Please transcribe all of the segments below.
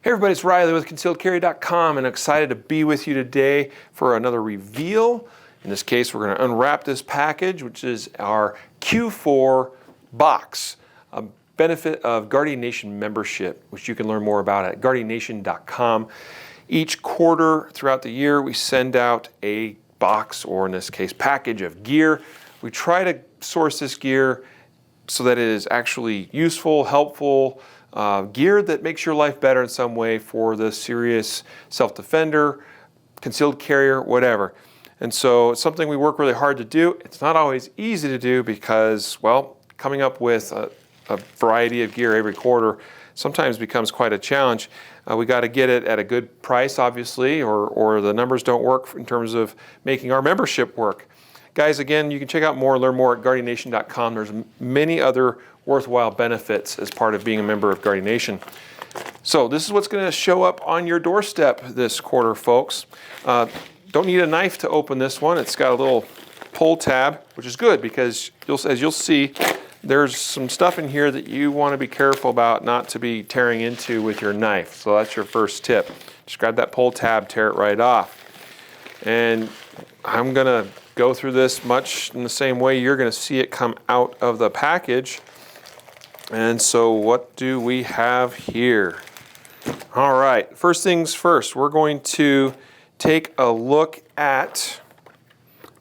Hey everybody, it's Riley with ConcealedCarry.com and excited to be with you today for another reveal. In this case, we're going to unwrap this package, which is our Q4 box, a benefit of Guardian Nation membership, which you can learn more about at GuardianNation.com. Each quarter throughout the year, we send out a box, or in this case, package of gear. We try to source this gear so that it is actually useful, helpful, gear that makes your life better in some way for the serious self-defender, concealed carrier, whatever. And so it's something we work really hard to do. It's not always easy to do because, well, coming up with a variety of gear every quarter sometimes becomes quite a challenge. We got to get it at a good price, obviously, or the numbers don't work in terms of making our membership work. Guys, again, you can check out more, learn more at GuardianNation.com. There's many other worthwhile benefits as part of being a member of Guardian Nation. So this is what's going to show up on your doorstep this quarter, folks. Don't need a knife to open this one. It's got a little pull tab, which is good because as you'll see, there's some stuff in here that you want to be careful about not to be tearing into with your knife. So that's your first tip. Just grab that pull tab, tear it right off. And I'm going to go through this much in the same way you're going to see it come out of the package. And so what do we have here? All right, first things first, we're going to take a look at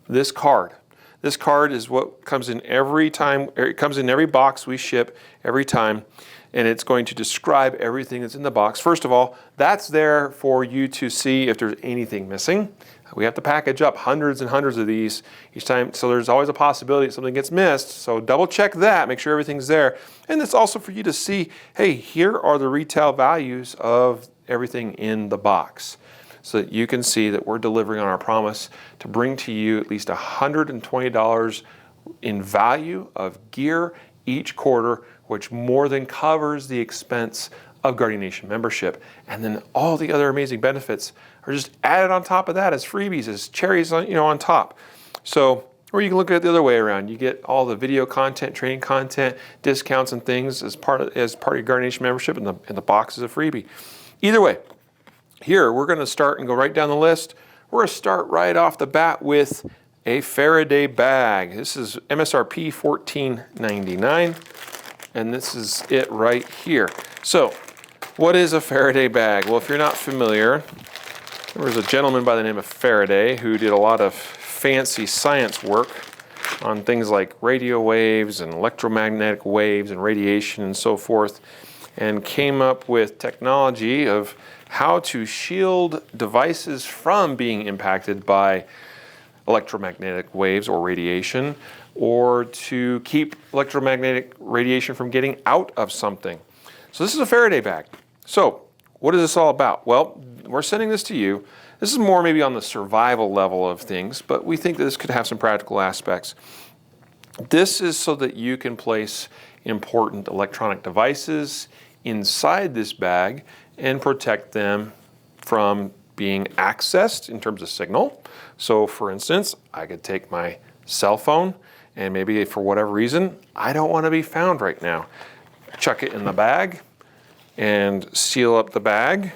this card. This card is what comes in every time, it comes in every box we ship every time, and it's going to describe everything that's in the box. First of all, that's there for you to see if there's anything missing. We have to package up hundreds and hundreds of these each time, so there's always a possibility that something gets missed. So double check that, make sure everything's there. And it's also for you to see, hey, here are the retail values of everything in the box, so that you can see that we're delivering on our promise to bring to you at least $120 in value of gear each quarter, which more than covers the expense of Guardian Nation membership. And then all the other amazing benefits are just added on top of that as freebies, as cherries on top. So, or you can look at it the other way around. You get all the video content, training content, discounts and things as part of your Guardian Nation membership, and the box is a freebie. Either way, here we're going to start and go right down the list. We're going to start right off the bat with a Faraday bag. This is MSRP $14.99, and this is it right here. So, what is a Faraday bag? Well, if you're not familiar, there was a gentleman by the name of Faraday who did a lot of fancy science work on things like radio waves and electromagnetic waves and radiation and so forth, and came up with technology of how to shield devices from being impacted by electromagnetic waves or radiation, or to keep electromagnetic radiation from getting out of something. So this is a Faraday bag. So what is this all about? Well, we're sending this to you. This is more maybe on the survival level of things, but we think that this could have some practical aspects. This is so that you can place important electronic devices inside this bag and protect them from being accessed in terms of signal. So for instance, I could take my cell phone and maybe for whatever reason, I don't want to be found right now. Chuck it in the bag and seal up the bag.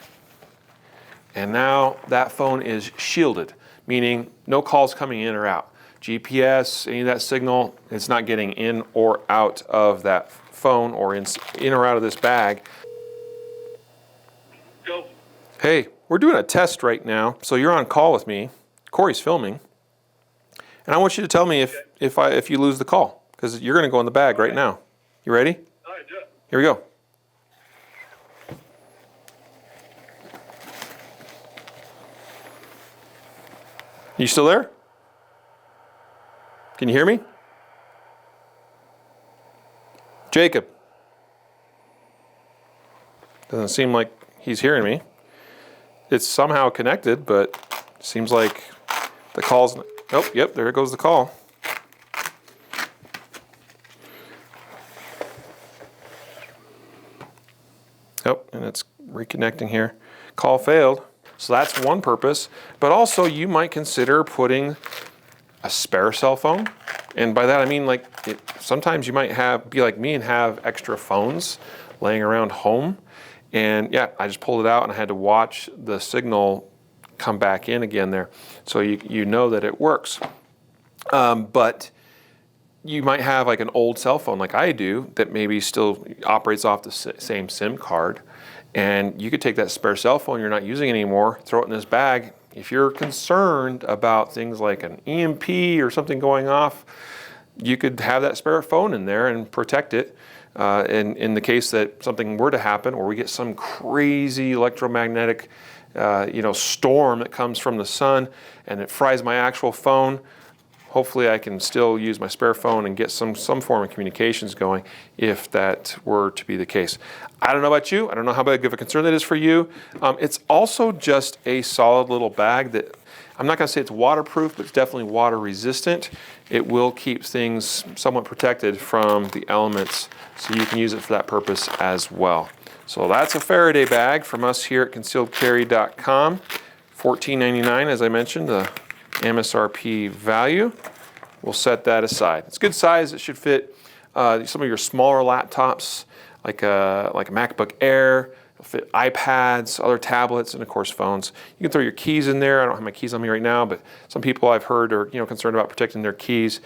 And now that phone is shielded, meaning no calls coming in or out. GPS, any of that signal, it's not getting in or out of that phone or in or out of this bag. Go. Hey, we're doing a test right now, so you're on call with me. Corey's filming, and I want you to tell me if you lose the call, because you're going to go in the bag right now. You ready? All right, yeah. Here we go. You still there? Can you hear me? Jacob. Doesn't seem like he's hearing me. It's somehow connected, but seems like the call's... Oh, yep, there goes the call. Oh, and it's reconnecting here. Call failed. So that's one purpose. But also you might consider putting a spare cell phone. And by that I mean sometimes you might be like me and have extra phones laying around home. And yeah, I just pulled it out and I had to watch the signal come back in again there. So you know that it works. But you might have like an old cell phone like I do that maybe still operates off the same SIM card. And you could take that spare cell phone you're not using anymore, throw it in this bag. If you're concerned about things like an EMP or something going off, you could have that spare phone in there and protect it. In the case that something were to happen, or we get some crazy electromagnetic storm that comes from the sun and it fries my actual phone, hopefully I can still use my spare phone and get some form of communications going if that were to be the case. I don't know about you. I don't know how big of a concern that is for you. It's also just a solid little bag that, I'm not going to say it's waterproof, but it's definitely water resistant. It will keep things somewhat protected from the elements, so you can use it for that purpose as well. So that's a Faraday bag from us here at concealedcarry.com. $14.99, as I mentioned, the MSRP value. We'll set that aside. It's good size. It should fit some of your smaller laptops, like a MacBook Air. It'll fit iPads, other tablets, and of course phones. You can throw your keys in there. I don't have my keys on me right now, but some people I've heard are concerned about protecting their keys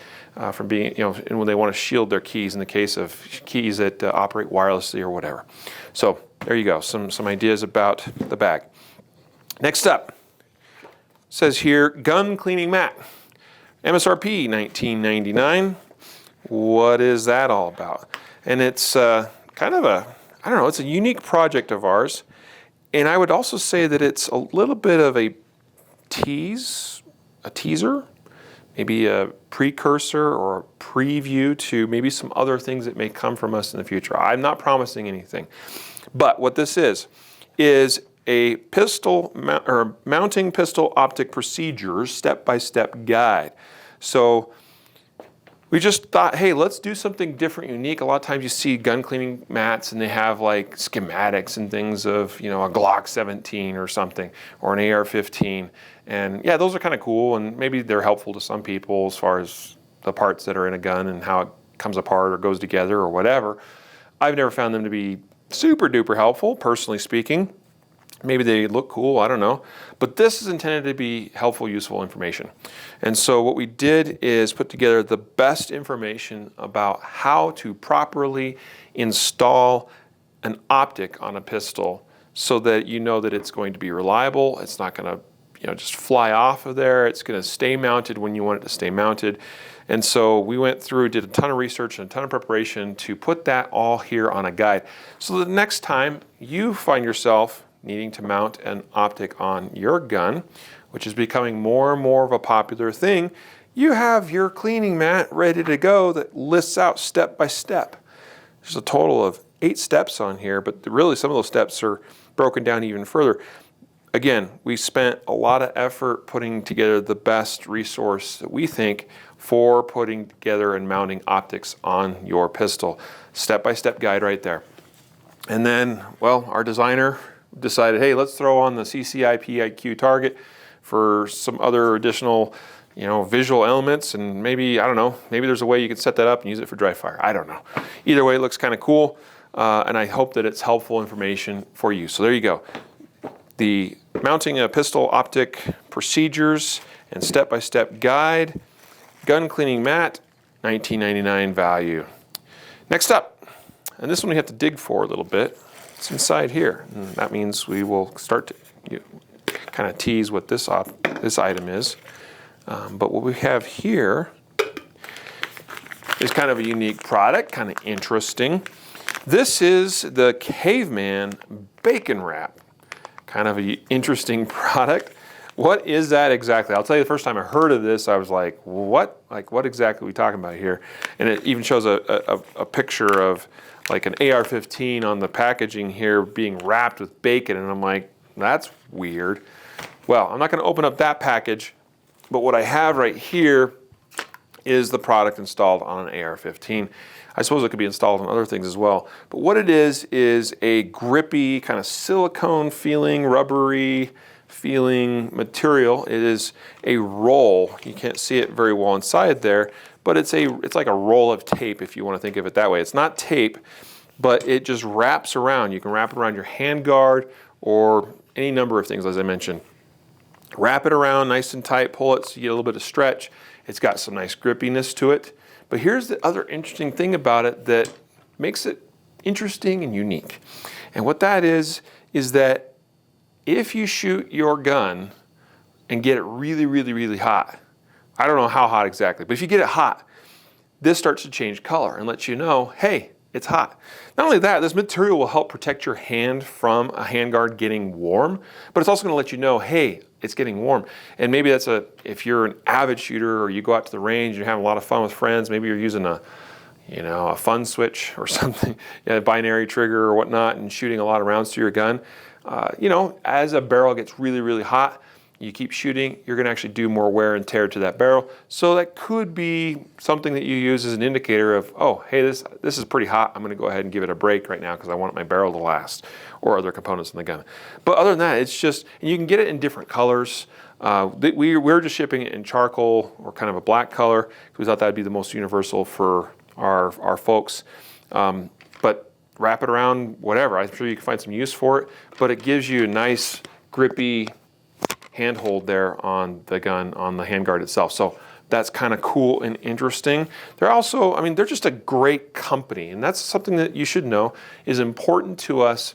from being and when they want to shield their keys in the case of keys that operate wirelessly or whatever. So there you go. Some ideas about the bag. Next up, says here, gun cleaning mat. MSRP $19.99. What is that all about? And it's kind of it's a unique project of ours. And I would also say that it's a little bit of a teaser, maybe a precursor or a preview to maybe some other things that may come from us in the future. I'm not promising anything. But what this is a mounting pistol optic procedures step-by-step guide. So we just thought, hey, let's do something different, unique. A lot of times you see gun cleaning mats and they have like schematics and things of, a Glock 17 or something, or an AR-15. And yeah, those are kind of cool, and maybe they're helpful to some people as far as the parts that are in a gun and how it comes apart or goes together or whatever. I've never found them to be super duper helpful, personally speaking. Maybe they look cool, I don't know. But this is intended to be helpful, useful information. And so what we did is put together the best information about how to properly install an optic on a pistol so that you know that it's going to be reliable. It's not going to just fly off of there. It's going to stay mounted when you want it to stay mounted. And so we went through, did a ton of research and a ton of preparation to put that all here on a guide. So the next time you find yourself needing to mount an optic on your gun, which is becoming more and more of a popular thing, you have your cleaning mat ready to go that lists out step by step. There's a total of 8 steps on here, but really some of those steps are broken down even further. Again, we spent a lot of effort putting together the best resource that we think for putting together and mounting optics on your pistol. Step-by-step guide right there. And then, well, our designer decided, hey, let's throw on the CCIP-IQ target for some other additional, visual elements, and maybe, I don't know, maybe there's a way you could set that up and use it for dry fire. I don't know. Either way, it looks kind of cool, and I hope that it's helpful information for you. So there you go. The mounting a pistol optic procedures and step-by-step guide, gun cleaning mat, $19.99 value. Next up, and this one we have to dig for a little bit. It's inside here, and that means we will start to kind of tease what this item is. But what we have here is kind of a unique product, kind of interesting. This is the Caveman Bacon Wrap. Kind of an interesting product. What is that exactly? I'll tell you, the first time I heard of this, I was like, what? Like, what exactly are we talking about here? And it even shows a picture of like an AR-15 on the packaging here being wrapped with bacon, and I'm like, that's weird. Well, I'm not going to open up that package, but what I have right here is the product installed on an AR-15. I suppose it could be installed on other things as well. But what it is a grippy, kind of silicone feeling, rubbery feeling material. It is a roll. You can't see it very well inside there, but it's like a roll of tape, if you want to think of it that way. It's not tape, but it just wraps around. You can wrap it around your handguard or any number of things, as I mentioned. Wrap it around nice and tight, pull it so you get a little bit of stretch. It's got some nice grippiness to it. But here's the other interesting thing about it that makes it interesting and unique. And what that is that if you shoot your gun and get it really, really, really hot, I don't know how hot exactly, but if you get it hot, this starts to change color and lets you know, hey, it's hot. Not only that, this material will help protect your hand from a handguard getting warm, but it's also going to let you know, hey, it's getting warm. And maybe that's if you're an avid shooter or you go out to the range, you're having a lot of fun with friends, maybe you're using a fun switch or something, a binary trigger or whatnot, and shooting a lot of rounds to your gun. As a barrel gets really, really hot, you keep shooting, you're going to actually do more wear and tear to that barrel. So that could be something that you use as an indicator of, oh, hey, this is pretty hot. I'm going to go ahead and give it a break right now because I want my barrel to last, or other components in the gun. But other than that, it's just, and you can get it in different colors. We're just shipping it in charcoal or kind of a black color because we thought that would be the most universal for our folks. But wrap it around whatever. I'm sure you can find some use for it, but it gives you a nice grippy handhold there on the gun, on the handguard itself. So that's kind of cool and interesting. They're also, they're just a great company, and that's something that you should know is important to us,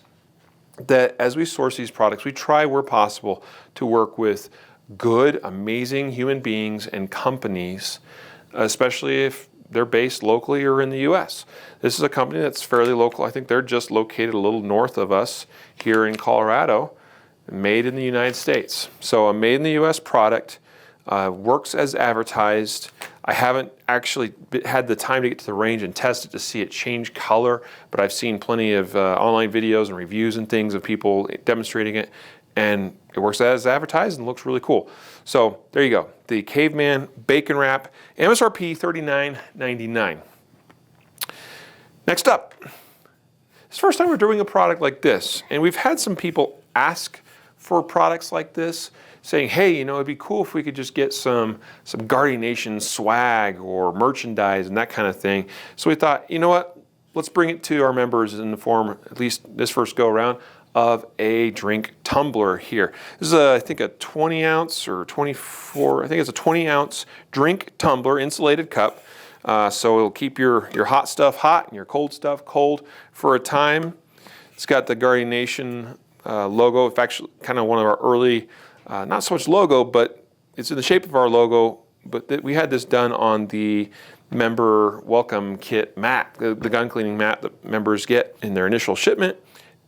that as we source these products, we try where possible to work with good, amazing human beings and companies, especially if they're based locally or in the US. This is a company that's fairly local. I think they're just located a little north of us here in Colorado, made in the United States. So a made in the US product, works as advertised. I haven't actually had the time to get to the range and test it to see it change color, but I've seen plenty of online videos and reviews and things of people demonstrating it, and it works as advertised and looks really cool. So there you go, the Caveman Bacon Wrap, MSRP $39.99. Next up, it's the first time we're doing a product like this, and we've had some people ask for products like this, saying, hey, it'd be cool if we could just get some Guardian Nation swag or merchandise and that kind of thing. So we thought, you know what, let's bring it to our members in the form, at least this first go around, of a drink tumbler here. This is I think a 20 ounce or 24, I think it's a 20 ounce drink tumbler, insulated cup. So it'll keep your hot stuff hot and your cold stuff cold for a time. It's got the Guardian Nation logo. It's actually kind of one of our early, not so much logo, but it's in the shape of our logo. But we had this done on the member welcome kit mat, the gun cleaning mat that members get in their initial shipment,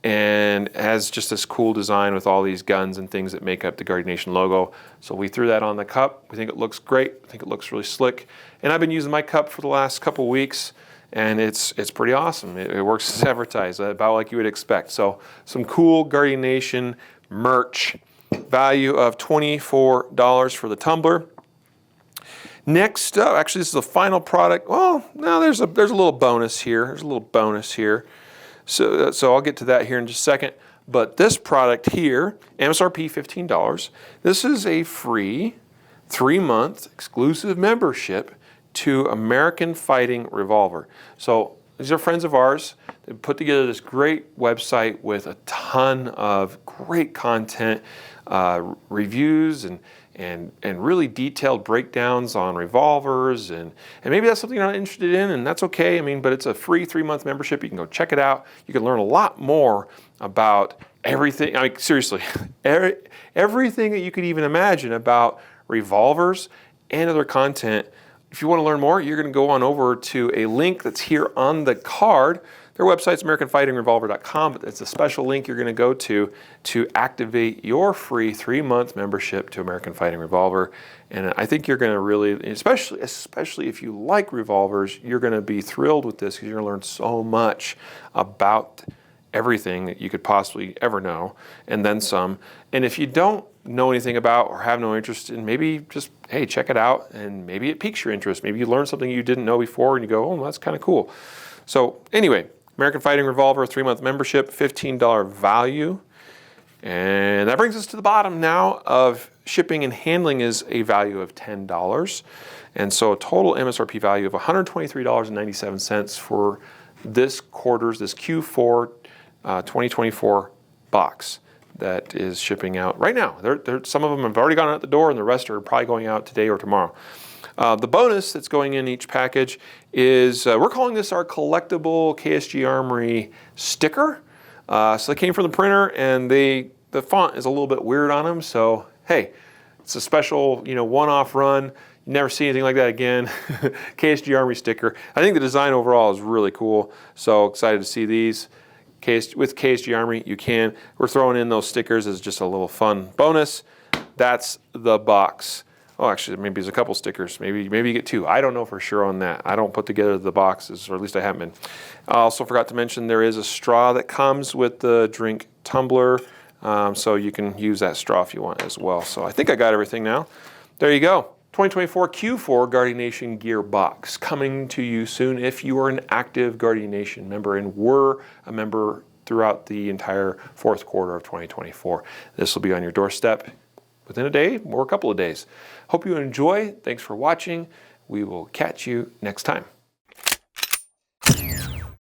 and it has just this cool design with all these guns and things that make up the Guardian Nation logo. So we threw that on the cup. We think it looks great. I think it looks really slick. And I've been using my cup for the last couple weeks, and it's pretty awesome. It works as advertised, about like you would expect. So some cool Guardian Nation merch, value of $24 for the tumbler. Next up, actually this is the final product. Well, no, there's a little bonus here. There's a little bonus here. So I'll get to that here in just a second. But this product here, MSRP $15. This is a free 3-month exclusive membership to American Fighting Revolver. So these are friends of ours. They put together this great website with a ton of great content, reviews and really detailed breakdowns on revolvers, and maybe that's something you're not interested in, and that's okay. But it's a free 3-month membership. You can go check it out. You can learn a lot more about everything. Seriously, everything that you could even imagine about revolvers and other content. If you want to learn more, you're going to go on over to a link that's here on the card. Their website's AmericanFightingRevolver.com, but it's a special link you're going to go to activate your free 3-month membership to American Fighting Revolver. And I think you're going to really, especially if you like revolvers, you're going to be thrilled with this because you're going to learn so much about everything that you could possibly ever know, and then some. And if you don't know anything about or have no interest in, maybe just, hey, check it out, and maybe it piques your interest. Maybe you learn something you didn't know before, and you go, oh, that's kind of cool. So anyway, American Fighting Revolver, 3-month membership, $15 value. And that brings us to the bottom now of shipping and handling is a value of $10. And so a total MSRP value of $123.97 for this Q4 2024 box that is shipping out right now. Some of them have already gone out the door, and the rest are probably going out today or tomorrow. The bonus that's going in each package is, we're calling this our collectible KSG Armory sticker. So they came from the printer, and the font is a little bit weird on them, so hey, it's a special, one-off run. You never see anything like that again. KSG Armory sticker. I think the design overall is really cool, so excited to see these. With KSG Armory, we're throwing in those stickers as just a little fun bonus. That's the box. Oh, actually, maybe there's a couple stickers. Maybe you get two. I don't know for sure on that. I don't put together the boxes, or at least I haven't been. I also forgot to mention there is a straw that comes with the drink tumbler, so you can use that straw if you want as well. So I think I got everything now. There you go. 2024 Q4 Guardian Nation Gearbox coming to you soon if you are an active Guardian Nation member and were a member throughout the entire fourth quarter of 2024. This will be on your doorstep within a day or a couple of days. Hope you enjoy. Thanks for watching. We will catch you next time.